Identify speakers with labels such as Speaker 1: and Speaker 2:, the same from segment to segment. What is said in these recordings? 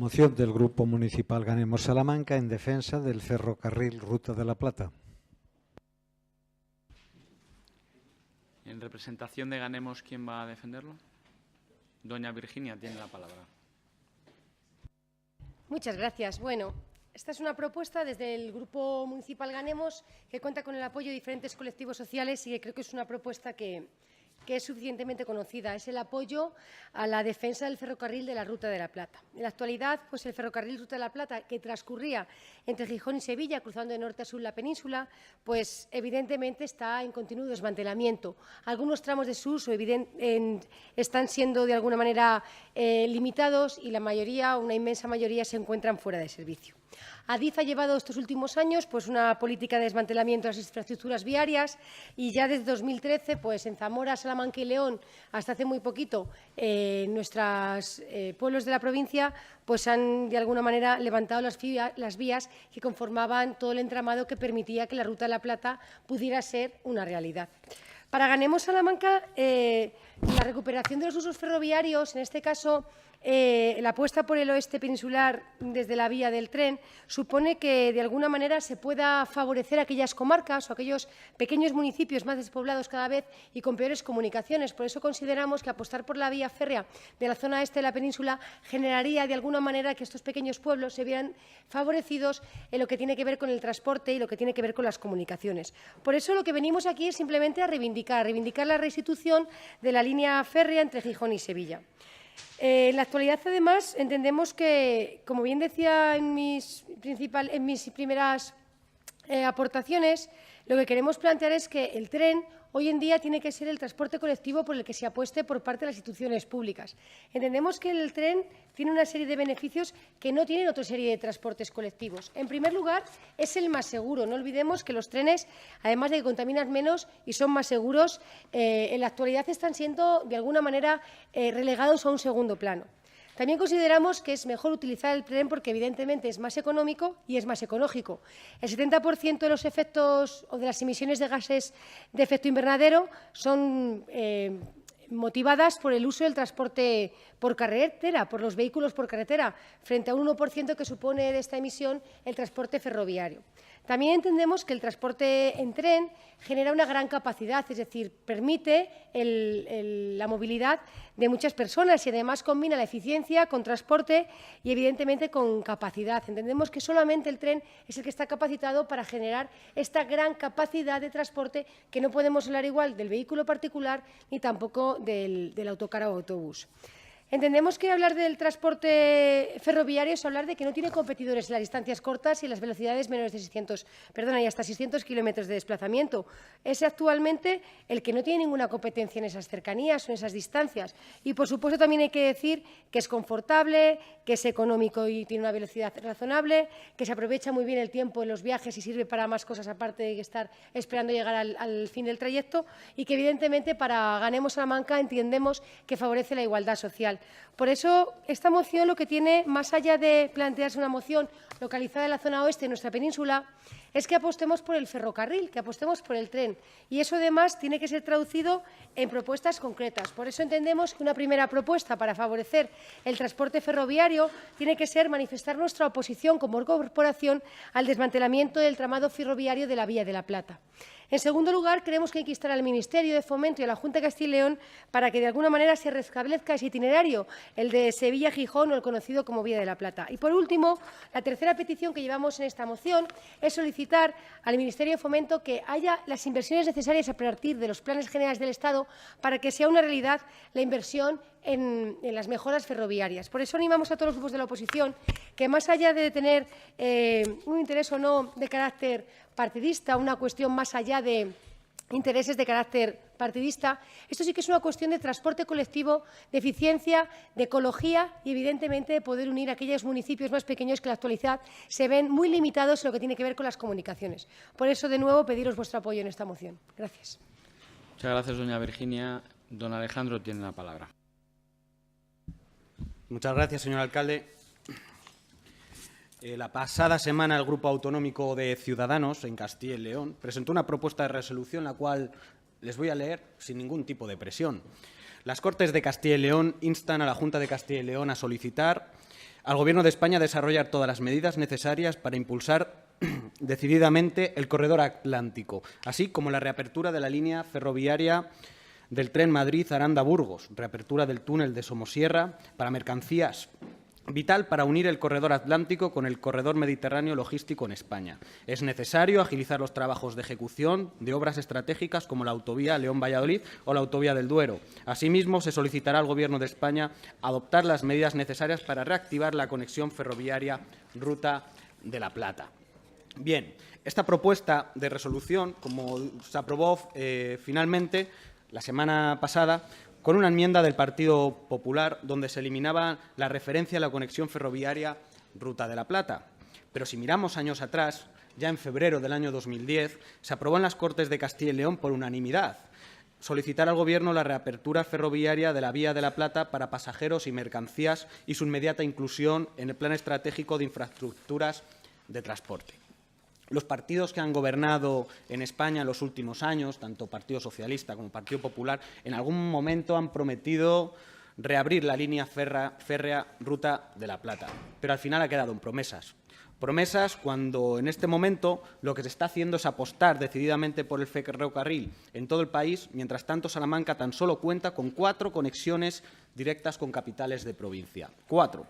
Speaker 1: Moción del Grupo Municipal Ganemos Salamanca en defensa del ferrocarril Ruta de la Plata.
Speaker 2: En representación de Ganemos, ¿quién va a defenderlo? Doña Virginia tiene la palabra.
Speaker 3: Muchas gracias. Bueno, esta es una propuesta desde el Grupo Municipal Ganemos que cuenta con el apoyo de diferentes colectivos sociales y que creo que es una propuesta que es suficientemente conocida. Es el apoyo a la defensa del ferrocarril de la Ruta de la Plata. En la actualidad, pues el ferrocarril Ruta de la Plata, que transcurría entre Gijón y Sevilla, cruzando de norte a sur la península, pues evidentemente está en continuo desmantelamiento. Algunos tramos de su uso están siendo de alguna manera limitados y la mayoría, una inmensa mayoría, se encuentran fuera de servicio. Adif ha llevado estos últimos años pues, una política de desmantelamiento de las infraestructuras viarias y ya desde 2013, pues, en Zamora, Salamanca y León, hasta hace muy poquito, nuestros pueblos de la provincia pues, han de alguna manera levantado las vías que conformaban todo el entramado que permitía que la Ruta de la Plata pudiera ser una realidad. Para Ganemos Salamanca, la recuperación de los usos ferroviarios, en este caso la apuesta por el oeste peninsular desde la vía del tren, supone que de alguna manera se pueda favorecer a aquellas comarcas o aquellos pequeños municipios más despoblados cada vez y con peores comunicaciones. Por eso consideramos que apostar por la vía férrea de la zona este de la península generaría de alguna manera que estos pequeños pueblos se vieran favorecidos en lo que tiene que ver con el transporte y lo que tiene que ver con las comunicaciones. Por eso lo que venimos aquí es simplemente a reivindicar la restitución de la línea férrea entre Gijón y Sevilla. En la actualidad, además, entendemos que, como bien decía en mis primeras aportaciones, lo que queremos plantear es que el tren hoy en día tiene que ser el transporte colectivo por el que se apueste por parte de las instituciones públicas. Entendemos que el tren tiene una serie de beneficios que no tienen otra serie de transportes colectivos. En primer lugar, es el más seguro. No olvidemos que los trenes, además de que contaminan menos y son más seguros, en la actualidad están siendo, de alguna manera, relegados a un segundo plano. También consideramos que es mejor utilizar el tren porque, evidentemente, es más económico y es más ecológico. El 70% de los efectos o de las emisiones de gases de efecto invernadero son motivadas por el uso del transporte por carretera, por los vehículos por carretera, frente a un 1% que supone de esta emisión el transporte ferroviario. También entendemos que el transporte en tren genera una gran capacidad, es decir, permite la movilidad de muchas personas y además combina la eficiencia con transporte y evidentemente con capacidad. Entendemos que solamente el tren es el que está capacitado para generar esta gran capacidad de transporte que no podemos hablar igual del vehículo particular ni tampoco del autocar o autobús. Entendemos que hablar del transporte ferroviario es hablar de que no tiene competidores en las distancias cortas y en las velocidades menores de y hasta 600 kilómetros de desplazamiento. Es actualmente el que no tiene ninguna competencia en esas cercanías o en esas distancias. Y, por supuesto, también hay que decir que es confortable, que es económico y tiene una velocidad razonable, que se aprovecha muy bien el tiempo en los viajes y sirve para más cosas aparte de estar esperando llegar al fin del trayecto y que, evidentemente, para Ganemos Salamanca entendemos que favorece la igualdad social. Por eso, esta moción lo que tiene, más allá de plantearse una moción localizada en la zona oeste de nuestra península, es que apostemos por el ferrocarril, que apostemos por el tren. Y eso, además, tiene que ser traducido en propuestas concretas. Por eso entendemos que una primera propuesta para favorecer el transporte ferroviario tiene que ser manifestar nuestra oposición como corporación al desmantelamiento del tramado ferroviario de la Vía de la Plata. En segundo lugar, creemos que hay que instar al Ministerio de Fomento y a la Junta de Castilla y León para que de alguna manera se restablezca ese itinerario, el de Sevilla-Gijón o el conocido como Vía de la Plata. Y, por último, la tercera petición que llevamos en esta moción es solicitar al Ministerio de Fomento que haya las inversiones necesarias a partir de los planes generales del Estado para que sea una realidad la inversión en las mejoras ferroviarias. Por eso animamos a todos los grupos de la oposición que, más allá de tener un interés o no de carácter partidista, una cuestión más allá de intereses de carácter partidista, esto sí que es una cuestión de transporte colectivo, de eficiencia, de ecología y, evidentemente, de poder unir a aquellos municipios más pequeños que en la actualidad se ven muy limitados en lo que tiene que ver con las comunicaciones. Por eso, de nuevo, pediros vuestro apoyo en esta moción. Gracias.
Speaker 2: Muchas gracias, doña Virginia. Don Alejandro tiene la palabra.
Speaker 4: Muchas gracias, señor alcalde. La pasada semana el Grupo Autonómico de Ciudadanos en Castilla y León presentó una propuesta de resolución, la cual les voy a leer sin ningún tipo de presión. Las Cortes de Castilla y León instan a la Junta de Castilla y León a solicitar al Gobierno de España a desarrollar todas las medidas necesarias para impulsar decididamente el corredor atlántico, así como la reapertura de la línea ferroviaria del tren Madrid-Aranda-Burgos, reapertura del túnel de Somosierra para mercancías, vital para unir el corredor atlántico con el corredor mediterráneo logístico en España. Es necesario agilizar los trabajos de ejecución de obras estratégicas como la autovía León-Valladolid o la autovía del Duero. Asimismo, se solicitará al Gobierno de España adoptar las medidas necesarias para reactivar la conexión ferroviaria Ruta de la Plata. Bien, esta propuesta de resolución, como se aprobó finalmente la semana pasada, con una enmienda del Partido Popular donde se eliminaba la referencia a la conexión ferroviaria Ruta de la Plata. Pero si miramos años atrás, ya en febrero del año 2010, se aprobó en las Cortes de Castilla y León por unanimidad solicitar al Gobierno la reapertura ferroviaria de la Vía de la Plata para pasajeros y mercancías y su inmediata inclusión en el Plan Estratégico de Infraestructuras de Transporte. Los partidos que han gobernado en España en los últimos años, tanto Partido Socialista como Partido Popular, en algún momento han prometido reabrir la línea férrea Ruta de la Plata, pero al final ha quedado en promesas. Promesas cuando en este momento lo que se está haciendo es apostar decididamente por el ferrocarril en todo el país. Mientras tanto, Salamanca tan solo cuenta con 4 conexiones directas con capitales de provincia. 4.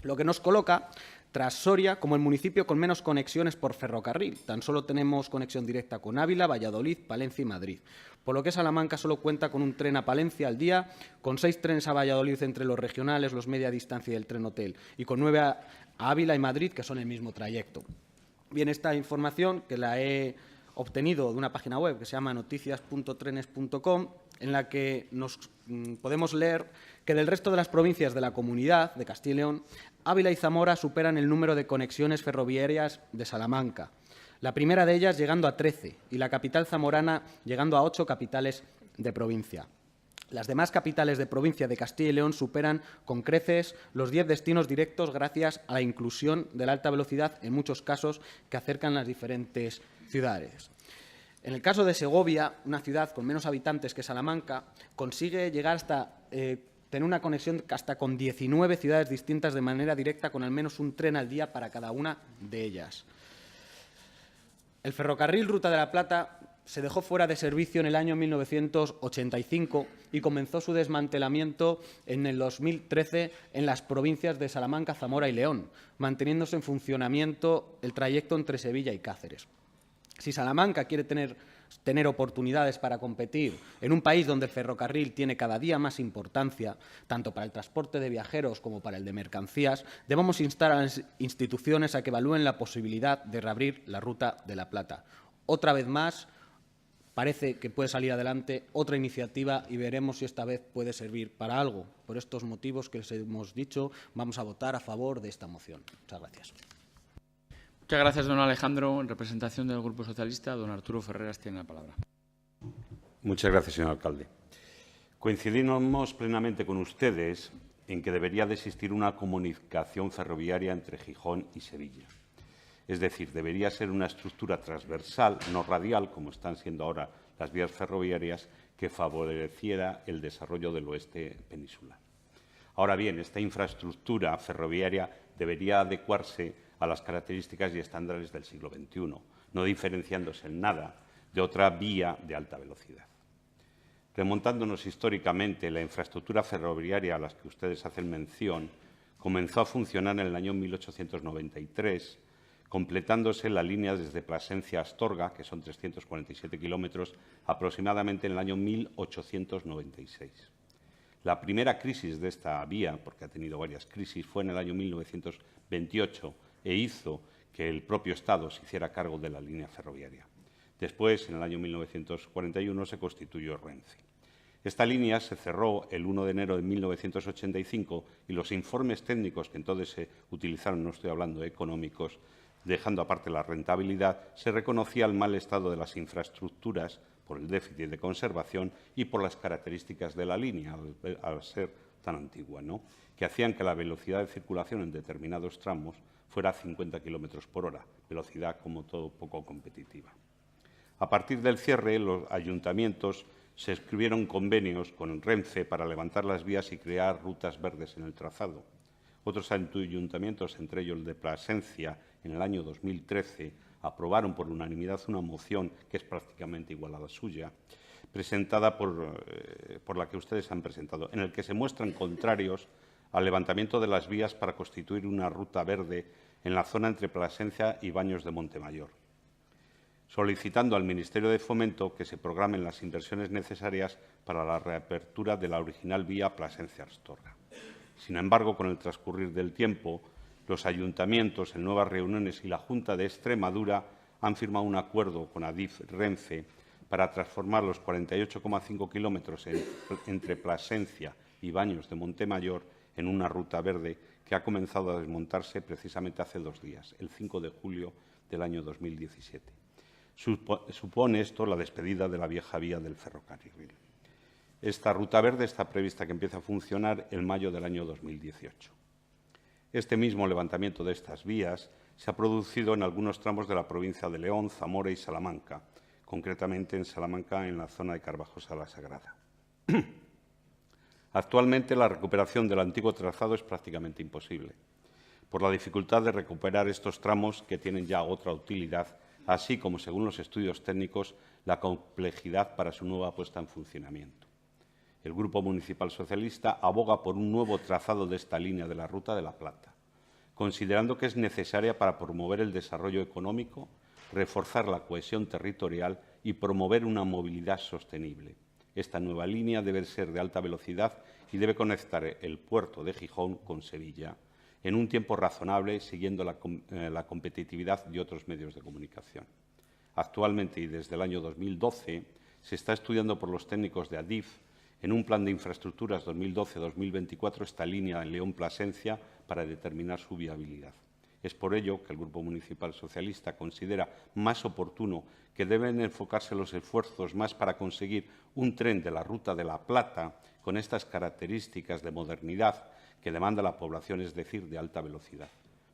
Speaker 4: Lo que nos coloca tras Soria como el municipio con menos conexiones por ferrocarril. Tan solo tenemos conexión directa con Ávila, Valladolid, Palencia y Madrid. Por lo que Salamanca solo cuenta con un tren a Palencia al día, con 6 trenes a Valladolid entre los regionales, los media distancia y el tren hotel, y con 9 a Ávila y Madrid, que son el mismo trayecto. Bien, esta información que la he obtenido de una página web que se llama noticias.trenes.com, en la que nos podemos leer que del resto de las provincias de la comunidad de Castilla y León, Ávila y Zamora superan el número de conexiones ferroviarias de Salamanca. La primera de ellas llegando a 13 y la capital zamorana llegando a 8 capitales de provincia. Las demás capitales de provincia de Castilla y León superan con creces los 10 destinos directos gracias a la inclusión de la alta velocidad, en muchos casos, que acercan las diferentes ciudades. En el caso de Segovia, una ciudad con menos habitantes que Salamanca, consigue llegar hasta tener una conexión hasta con 19 ciudades distintas de manera directa, con al menos un tren al día para cada una de ellas. El ferrocarril Ruta de la Plata se dejó fuera de servicio en el año 1985 y comenzó su desmantelamiento en el 2013 en las provincias de Salamanca, Zamora y León, manteniéndose en funcionamiento el trayecto entre Sevilla y Cáceres. Si Salamanca quiere tener oportunidades para competir en un país donde el ferrocarril tiene cada día más importancia, tanto para el transporte de viajeros como para el de mercancías, debemos instar a las instituciones a que evalúen la posibilidad de reabrir la Ruta de la Plata. Otra vez más, parece que puede salir adelante otra iniciativa y veremos si esta vez puede servir para algo. Por estos motivos que les hemos dicho, vamos a votar a favor de esta moción. Muchas gracias.
Speaker 2: Muchas gracias, don Alejandro. En representación del Grupo Socialista, don Arturo Ferreras tiene la palabra.
Speaker 5: Muchas gracias, señor alcalde. Coincidimos plenamente con ustedes en que debería de existir una comunicación ferroviaria entre Gijón y Sevilla. Es decir, debería ser una estructura transversal, no radial, como están siendo ahora las vías ferroviarias, que favoreciera el desarrollo del oeste peninsular. Ahora bien, esta infraestructura ferroviaria debería adecuarse a las características y estándares del siglo XXI, no diferenciándose en nada de otra vía de alta velocidad. Remontándonos históricamente, la infraestructura ferroviaria a la que ustedes hacen mención comenzó a funcionar en el año 1893, completándose la línea desde Plasencia a Astorga, que son 347 kilómetros, aproximadamente en el año 1896. La primera crisis de esta vía, porque ha tenido varias crisis, fue en el año 1928 e hizo que el propio Estado se hiciera cargo de la línea ferroviaria. Después, en el año 1941, se constituyó Renfe. Esta línea se cerró el 1 de enero de 1985 y los informes técnicos que entonces se utilizaron, no estoy hablando de económicos, dejando aparte la rentabilidad, se reconocía el mal estado de las infraestructuras por el déficit de conservación y por las características de la línea, al ser tan antigua, ¿no?, que hacían que la velocidad de circulación en determinados tramos fuera a 50 kilómetros por hora, velocidad, como todo, poco competitiva. A partir del cierre, los ayuntamientos se escribieron convenios con Renfe para levantar las vías y crear rutas verdes en el trazado. Otros ayuntamientos, entre ellos el de Plasencia, en el año 2013, aprobaron por unanimidad una moción que es prácticamente igual a la suya, presentada por la que ustedes han presentado, en el que se muestran contrarios al levantamiento de las vías para constituir una ruta verde en la zona entre Plasencia y Baños de Montemayor, solicitando al Ministerio de Fomento que se programen las inversiones necesarias para la reapertura de la original vía Plasencia-Astorga. Sin embargo, con el transcurrir del tiempo, los ayuntamientos, en nuevas reuniones y la Junta de Extremadura han firmado un acuerdo con Adif-Renfe para transformar los 48,5 kilómetros entre Plasencia y Baños de Montemayor en una ruta verde que ha comenzado a desmontarse precisamente hace 2 días, el 5 de julio del año 2017. Supone esto la despedida de la vieja vía del ferrocarril. Esta ruta verde está prevista que empiece a funcionar en mayo del año 2018. Este mismo levantamiento de estas vías se ha producido en algunos tramos de la provincia de León, Zamora y Salamanca, concretamente en Salamanca, en la zona de Carvajosa la Sagrada. Actualmente, la recuperación del antiguo trazado es prácticamente imposible, por la dificultad de recuperar estos tramos que tienen ya otra utilidad, así como, según los estudios técnicos, la complejidad para su nueva puesta en funcionamiento. El Grupo Municipal Socialista aboga por un nuevo trazado de esta línea de la Ruta de la Plata, considerando que es necesaria para promover el desarrollo económico, reforzar la cohesión territorial y promover una movilidad sostenible. Esta nueva línea debe ser de alta velocidad y debe conectar el puerto de Gijón con Sevilla en un tiempo razonable, siguiendo la competitividad de otros medios de comunicación. Actualmente y desde el año 2012 se está estudiando por los técnicos de Adif en un plan de infraestructuras 2012-2024 esta línea en León-Plasencia para determinar su viabilidad. Es por ello que el Grupo Municipal Socialista considera más oportuno que deben enfocarse los esfuerzos más para conseguir un tren de la Ruta de la Plata con estas características de modernidad que demanda la población, es decir, de alta velocidad.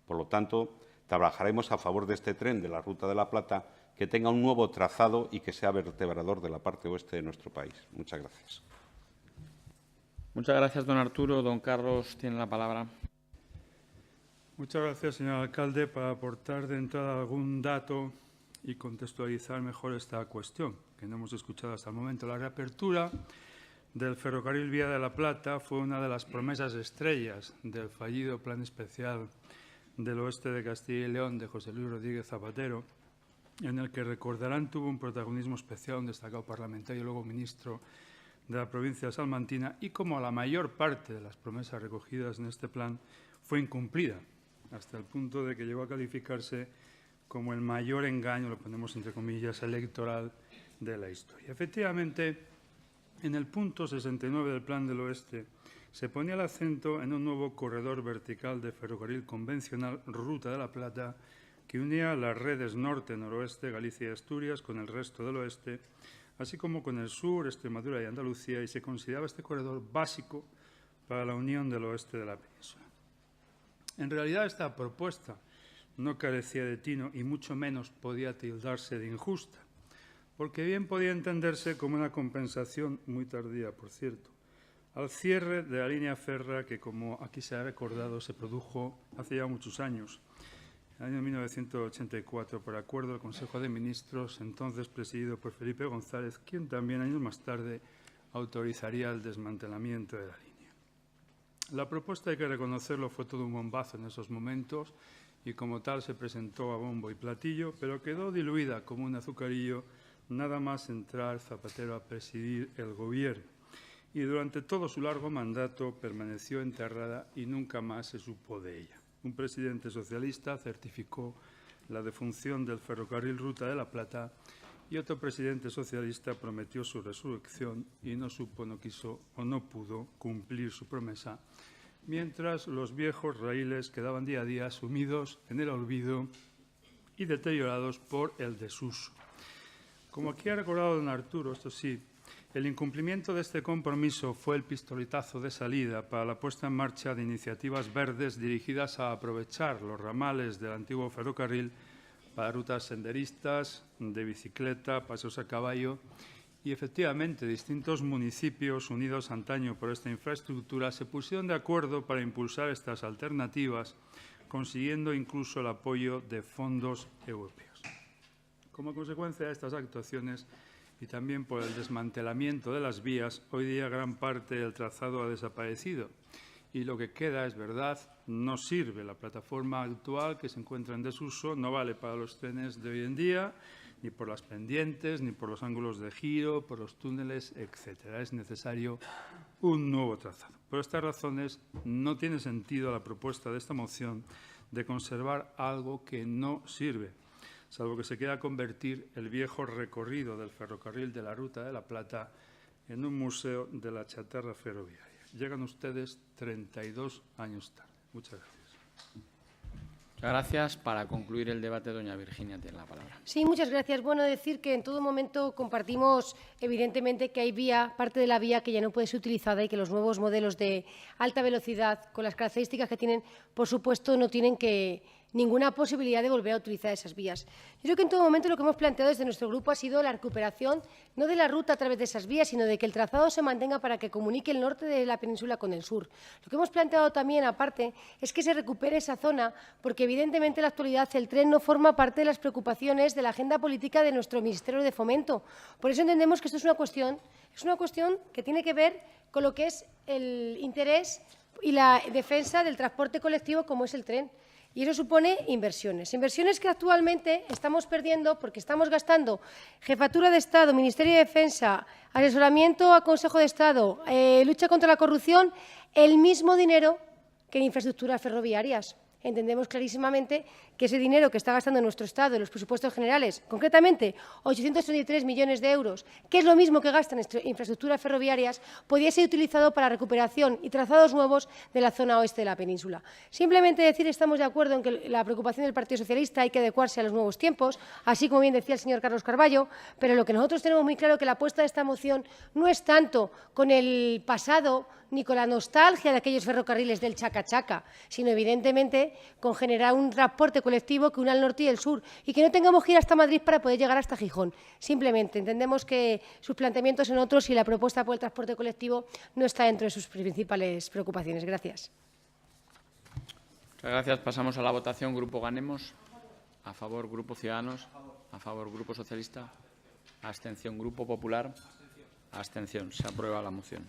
Speaker 5: Por lo tanto, trabajaremos a favor de este tren de la Ruta de la Plata que tenga un nuevo trazado y que sea vertebrador de la parte oeste de nuestro país. Muchas gracias.
Speaker 2: Muchas gracias, don Arturo. Don Carlos tiene la palabra.
Speaker 6: Muchas gracias, señor alcalde, para aportar de entrada algún dato y contextualizar mejor esta cuestión que no hemos escuchado hasta el momento. La reapertura del ferrocarril Vía de la Plata fue una de las promesas estrellas del fallido Plan Especial del Oeste de Castilla y León de José Luis Rodríguez Zapatero, en el que, recordarán, tuvo un protagonismo especial un destacado parlamentario y luego ministro de la provincia salmantina, y como la mayor parte de las promesas recogidas en este plan fue incumplida, hasta el punto de que llegó a calificarse como el mayor engaño, lo ponemos entre comillas, electoral de la historia. Efectivamente, en el punto 69 del Plan del Oeste se ponía el acento en un nuevo corredor vertical de ferrocarril convencional, Ruta de la Plata, que unía las redes norte, noroeste, Galicia y Asturias con el resto del oeste, así como con el sur, Extremadura y Andalucía, y se consideraba este corredor básico para la unión del oeste de la península. En realidad, esta propuesta no carecía de tino y mucho menos podía tildarse de injusta, porque bien podía entenderse como una compensación, muy tardía, por cierto, al cierre de la línea férrea que, como aquí se ha recordado, se produjo hace ya muchos años, en el año 1984, por acuerdo del Consejo de Ministros, entonces presidido por Felipe González, quien también años más tarde autorizaría el desmantelamiento de la línea. La propuesta, hay que reconocerlo, fue todo un bombazo en esos momentos y como tal se presentó a bombo y platillo, pero quedó diluida como un azucarillo nada más entrar Zapatero a presidir el gobierno. Y durante todo su largo mandato permaneció enterrada y nunca más se supo de ella. Un presidente socialista certificó la defunción del ferrocarril Ruta de la Plata y otro presidente socialista prometió su resurrección y no supo, no quiso o no pudo cumplir su promesa, mientras los viejos raíles quedaban día a día sumidos en el olvido y deteriorados por el desuso. Como aquí ha recordado don Arturo, esto sí, el incumplimiento de este compromiso fue el pistoletazo de salida para la puesta en marcha de iniciativas verdes dirigidas a aprovechar los ramales del antiguo ferrocarril para rutas senderistas, de bicicleta, paseos a caballo Y efectivamente, distintos municipios unidos antaño por esta infraestructura se pusieron de acuerdo para impulsar estas alternativas, consiguiendo incluso el apoyo de fondos europeos. Como consecuencia de estas actuaciones y también por el desmantelamiento de las vías, hoy día gran parte del trazado ha desaparecido y lo que queda, es verdad, no sirve. La plataforma actual, que se encuentra en desuso, no vale para los trenes de hoy en día, ni por las pendientes, ni por los ángulos de giro, por los túneles, etcétera. Es necesario un nuevo trazado. Por estas razones, no tiene sentido la propuesta de esta moción de conservar algo que no sirve, salvo que se quiera convertir el viejo recorrido del ferrocarril de la Ruta de la Plata en un museo de la chatarra ferroviaria. Llegan ustedes 32 años tarde. Muchas gracias.
Speaker 2: Muchas gracias. Para concluir el debate, doña Virginia tiene la palabra.
Speaker 3: Sí, muchas gracias. Bueno, decir que en todo momento compartimos, evidentemente, que hay parte de la vía que ya no puede ser utilizada y que los nuevos modelos de alta velocidad, con las características que tienen, por supuesto, no tienen ninguna posibilidad de volver a utilizar esas vías. Yo creo que en todo momento lo que hemos planteado desde nuestro grupo ha sido la recuperación, no de la ruta a través de esas vías, sino de que el trazado se mantenga para que comunique el norte de la península con el sur. Lo que hemos planteado también, aparte, es que se recupere esa zona, porque evidentemente en la actualidad el tren no forma parte de las preocupaciones de la agenda política de nuestro Ministerio de Fomento. Por eso entendemos que esto es una cuestión que tiene que ver con lo que es el interés y la defensa del transporte colectivo como es el tren. Y eso supone inversiones. Inversiones que actualmente estamos perdiendo porque estamos gastando Jefatura de Estado, Ministerio de Defensa, asesoramiento a Consejo de Estado, lucha contra la corrupción, el mismo dinero que en infraestructuras ferroviarias. Entendemos clarísimamente que ese dinero que está gastando nuestro Estado en los presupuestos generales, concretamente 833 millones de euros, que es lo mismo que gastan en infraestructuras ferroviarias, podría ser utilizado para recuperación y trazados nuevos de la zona oeste de la península. Simplemente decir que estamos de acuerdo en que la preocupación del Partido Socialista hay que adecuarse a los nuevos tiempos, así como bien decía el señor Carlos Carballo, pero lo que nosotros tenemos muy claro es que la apuesta de esta moción no es tanto con el pasado ni con la nostalgia de aquellos ferrocarriles del chaca-chaca, sino evidentemente con generar un transporte colectivo que una al norte y el sur y que no tengamos que ir hasta Madrid para poder llegar hasta Gijón. Simplemente entendemos que sus planteamientos son otros y la propuesta por el transporte colectivo no está dentro de sus principales preocupaciones. Gracias.
Speaker 2: Muchas gracias. Pasamos a la votación. Grupo Ganemos. A favor, Grupo Ciudadanos. A favor, Grupo Socialista. Abstención, Grupo Popular. Abstención. Se aprueba la moción.